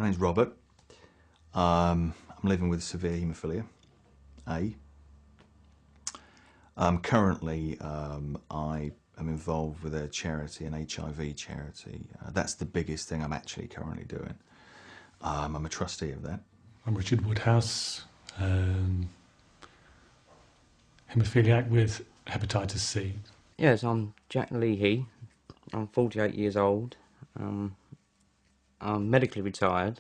name's Robert. I'm living with severe haemophilia A. Currently, I am involved with a charity, an HIV charity. That's the biggest thing I'm actually currently doing. I'm a trustee of that. I'm Richard Woodhouse, haemophiliac with hepatitis C. Yes, I'm Jack Leahy. I'm 48 years old. I'm medically retired.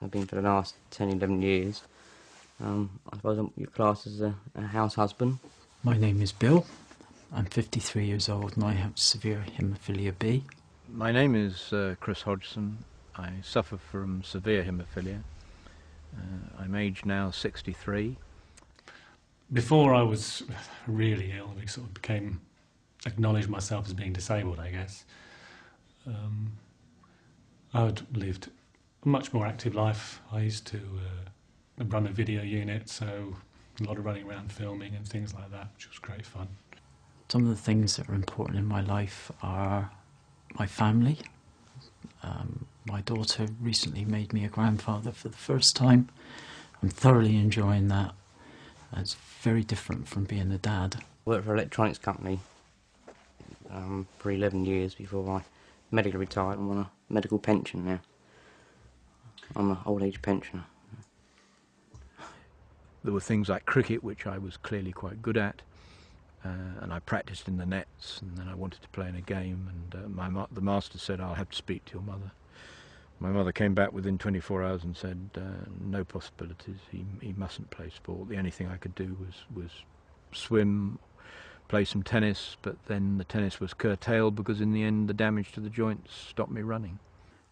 I've been for the last 10, 11 years. I suppose you're classed as a house husband. My name is Bill. I'm 53 years old and I have severe haemophilia B. My name is Chris Hodgson. I suffer from severe haemophilia. I'm aged now 63. Before I was really ill, I sort of acknowledged myself as being disabled, I guess. I had lived a much more active life. I used to run a video unit, so a lot of running around filming and things like that, which was great fun. Some of the things that are important in my life are my family. My daughter recently made me a grandfather for the first time. I'm thoroughly enjoying that. It's very different from being a dad. I worked for an electronics company for 11 years before I medically retired. I'm on a medical pension now. I'm an old age pensioner. There were things like cricket, which I was clearly quite good at, and I practiced in the nets, and then I wanted to play in a game, and the master said, "I'll have to speak to your mother." My mother came back within 24 hours and said, no possibilities, he mustn't play sport. The only thing I could do was swim, play some tennis, but then the tennis was curtailed because in the end the damage to the joints stopped me running.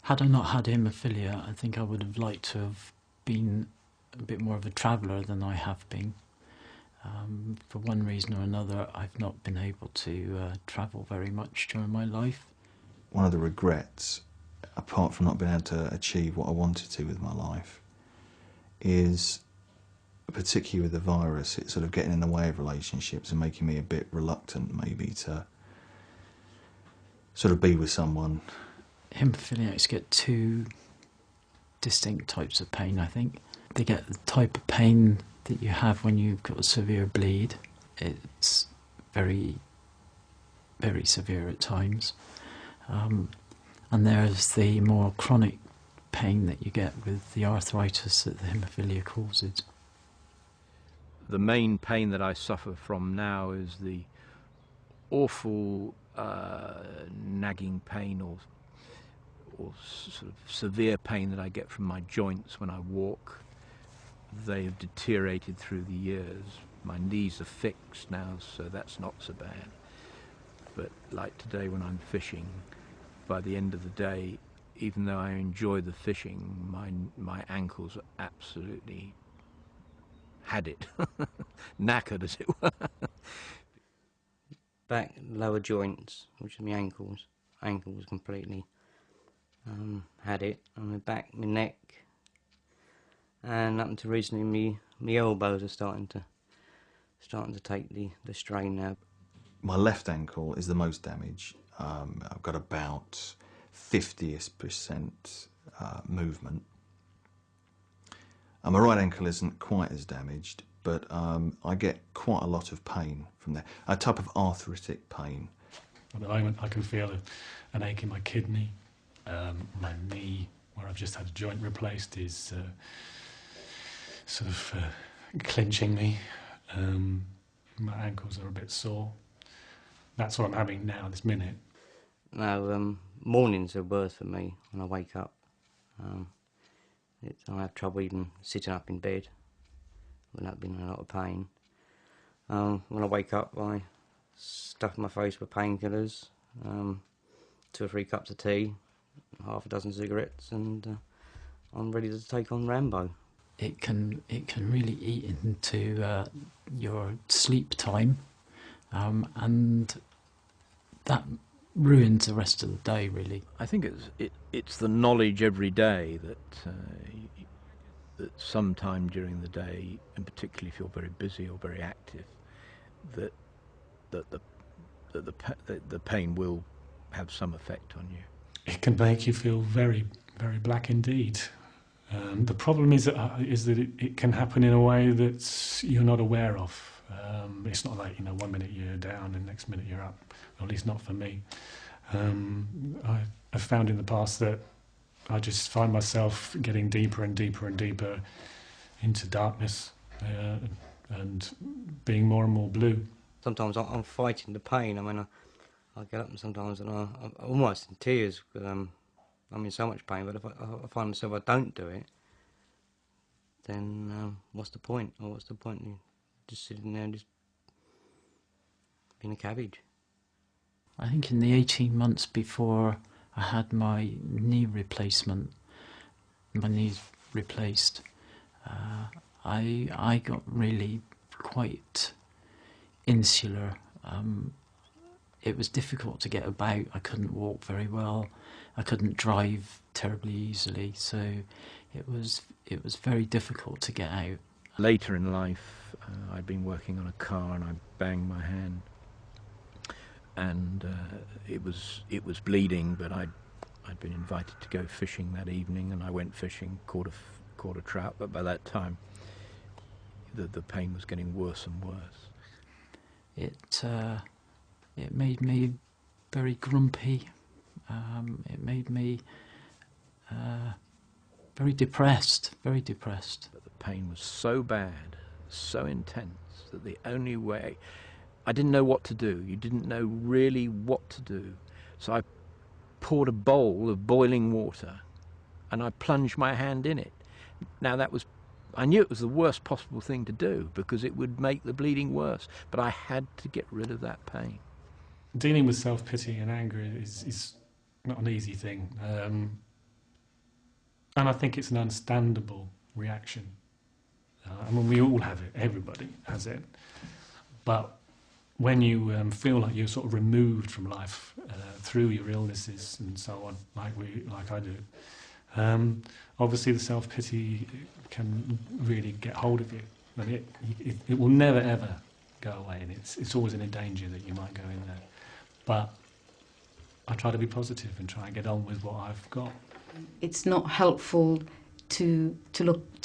Had I not had haemophilia, I think I would have liked to have been a bit more of a traveller than I have been. For one reason or another, I've not been able to travel very much during my life. One of the regrets, apart from not being able to achieve what I wanted to with my life, is, particularly with the virus, it's sort of getting in the way of relationships and making me a bit reluctant maybe to sort of be with someone. Haemophiliacs get two distinct types of pain, I think. They get the type of pain that you have when you've got a severe bleed. It's very, very severe at times. And there's the more chronic pain that you get with the arthritis that the haemophilia causes. The main pain that I suffer from now is the awful nagging pain or sort of severe pain that I get from my joints when I walk. They have deteriorated through the years. My knees are fixed now, so that's not so bad. But like today when I'm fishing, by the end of the day, even though I enjoy the fishing, my ankles are absolutely had it, knackered as it were. Back, lower joints, which are my ankles completely had it. On my back, my neck, and up until recently, my elbows are starting to take the strain now. My left ankle is the most damaged. I've got about 50% movement. My right ankle isn't quite as damaged, but I get quite a lot of pain from there. A type of arthritic pain. At the moment I can feel an ache in my kidney. My knee, where I've just had a joint replaced, is sort of clenching me. My ankles are a bit sore. That's what I'm having now, this minute. No, mornings are worse for me when I wake up. I have trouble even sitting up in bed without being in a lot of pain. When I wake up, I stuff my face with painkillers, 2 or 3 cups of tea, half a dozen cigarettes, and I'm ready to take on Rambo. It can really eat into your sleep time, and that ruins the rest of the day, really. I think it's the knowledge every day that sometime during the day, and particularly if you're very busy or very active, that the pain will have some effect on you. It can make you feel very, very black indeed. The problem is that it can happen in a way that you're not aware of. It's not like, 1 minute you're down and next minute you're up, or at least not for me. I've found in the past that I just find myself getting deeper and deeper and deeper into darkness and being more and more blue. Sometimes I'm fighting the pain. I mean, I get up and sometimes and I'm almost in tears because I'm in so much pain. But if I find myself I don't do it, then what's the point? Or what's the point in just sitting there and just being a cabbage? I think in the 18 months before I had my knee replacement, my knees replaced, I got really quite insular. It was difficult to get about. I couldn't walk very well. I couldn't drive terribly easily, so it was very difficult to get out. Later in life, I'd been working on a car and I banged my hand, and it was bleeding. But I'd been invited to go fishing that evening, and I went fishing, caught a trout. But by that time, the pain was getting worse and worse. It made me very grumpy. It made me very depressed. Very depressed. But the pain was so bad, so intense, that the only way... I didn't know what to do. You didn't know really what to do. So I poured a bowl of boiling water and I plunged my hand in it. Now I knew it was the worst possible thing to do because it would make the bleeding worse, but I had to get rid of that pain. Dealing with self-pity and anger is not an easy thing. And I think it's an understandable reaction. I mean, we all have it, everybody has it. But when you feel like you're sort of removed from life through your illnesses and so on, like I do, obviously the self-pity can really get hold of you. And it will never, ever go away, and it's always in a danger that you might go in there. But I try to be positive and try and get on with what I've got. It's not helpful to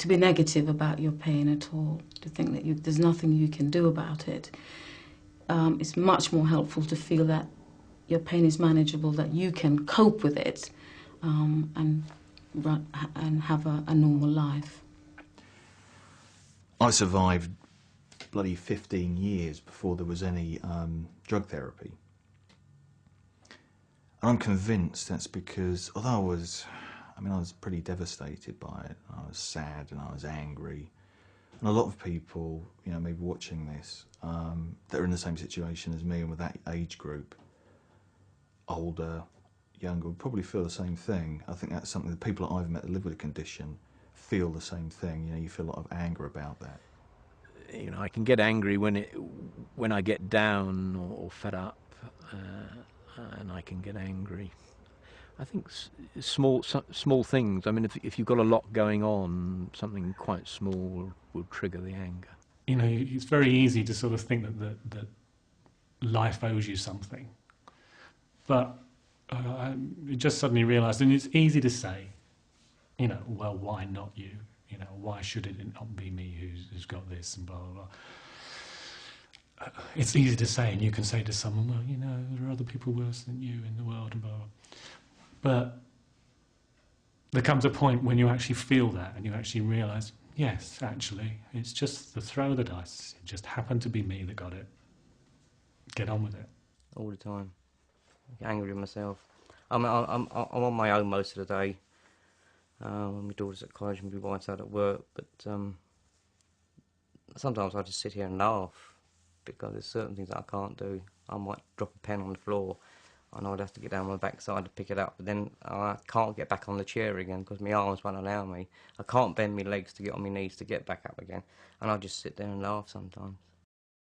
be negative about your pain at all, to think that there's nothing you can do about it. It's much more helpful to feel that your pain is manageable, that you can cope with it and have a normal life. I survived bloody 15 years before there was any drug therapy. And I'm convinced that's because, although I was pretty devastated by it. I was sad and I was angry. And a lot of people, maybe watching this, that are in the same situation as me and with that age group, older, younger, would probably feel the same thing. I think that's something that people that I've met that live with a condition feel the same thing. You feel a lot of anger about that. I can get angry when I get down or fed up, and I can get angry. I think small things. I mean, if you've got a lot going on, something quite small will trigger the anger. It's very easy to sort of think that life owes you something, but I just suddenly realised, and it's easy to say, well, why not you? Why should it not be me who's got this and blah, blah, blah. It's easy to say, and you can say to someone, well, there are other people worse than you in the world and blah, blah. But there comes a point when you actually feel that and you actually realise, yes, actually, it's just the throw of the dice. It just happened to be me that got it. Get on with it. All the time. I get angry with myself. I'm on my own most of the day. My daughter's at college and my wife's out at work, but sometimes I just sit here and laugh because there's certain things that I can't do. I might drop a pen on the floor and I'd have to get down my backside to pick it up, but then I can't get back on the chair again because my arms won't allow me. I can't bend my legs to get on my knees to get back up again, and I just sit there and laugh sometimes.